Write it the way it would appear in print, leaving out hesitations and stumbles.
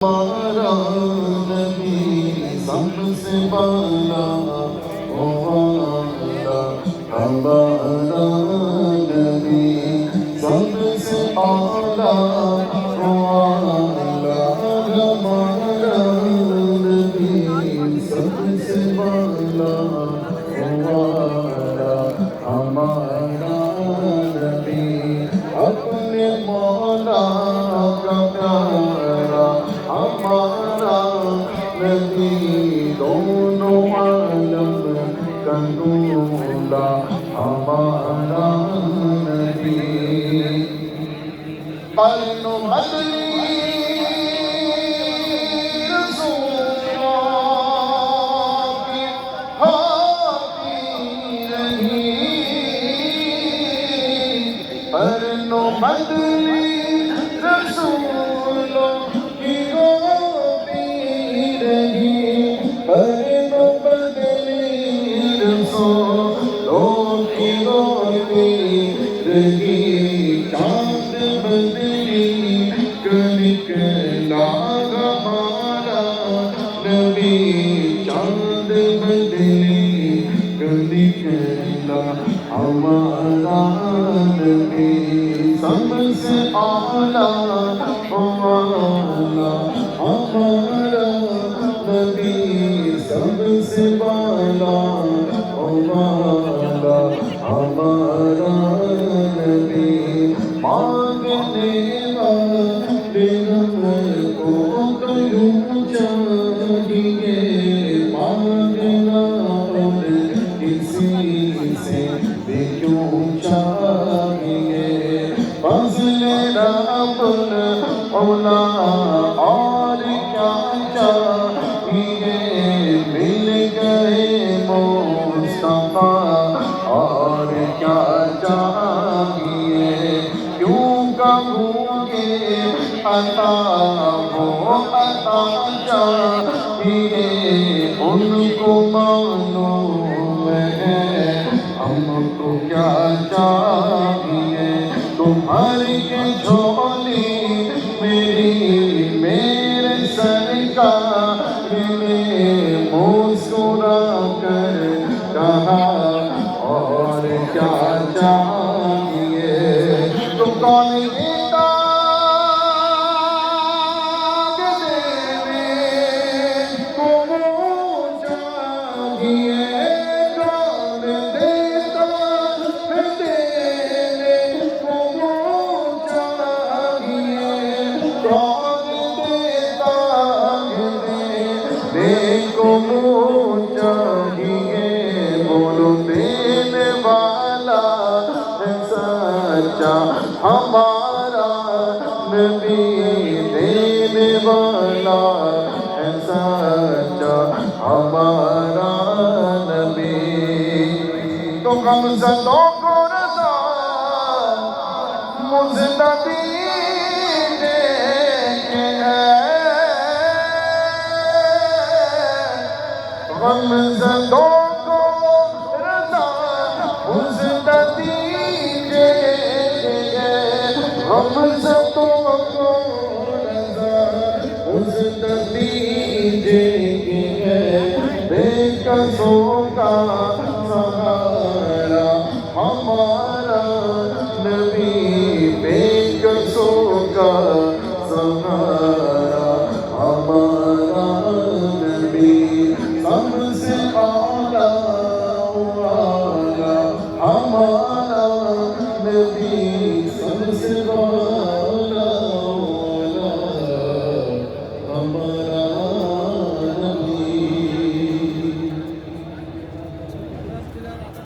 ہمارا نبی سب سے بالا او والا، ہمارا نبی سب سے اعلیٰ او والا، ہمارا نبی سب سے بالا او والا، ہمارا نبی اپنے مولا کا پیارا، ہمارا نبی دونوں عالم کا دولا، ہمارا نبی قرن مدنی رسول کی ہوتی رہی، قرن مدنی رسول کی ہوتی رہی، قرن مدنی رسولوں کی ہوتی رہی، چاند بدلی کا نکلا ہمارا نبی، چاند بدلی کا نکلا ہمارا نبی، سب سے اعلیٰ والا ہمارا نبی، سب سے بالا والا ہمارا نبی، مانگنے والے ہم کو کیوں چاہیے، مانگنا اور کسی سے بھی کیوں چاہیے، فضل رب مولا اور کیا چاہیے، مل گئے مصطفیٰ اور کیا چاہیے، کیوں کہوں گے عطا وہ عطا چاہیے، ان کو معلوم ہے ہم کو کیا چاہیے، تمہاری کے جھولی میری میرے سرکار نے مسکرا کر کہا اور کیا چاہیے، تو کون دیتا دینے کو چاہیے، کون دیتا دینے کو چاہیے، کون دیتا دینے کو چاہیے، بولو دینے والا ہے سچا ہمارا نبی، دینے والا ہے سچا ہمارا نبی، تو غمزدوں کو رضا مزدبی دے کے ہے، غمزدوں کو رضا مزدبی دے کے ہے، غمزدوں کو رضا مزدبی دے کے ہے، بے قصور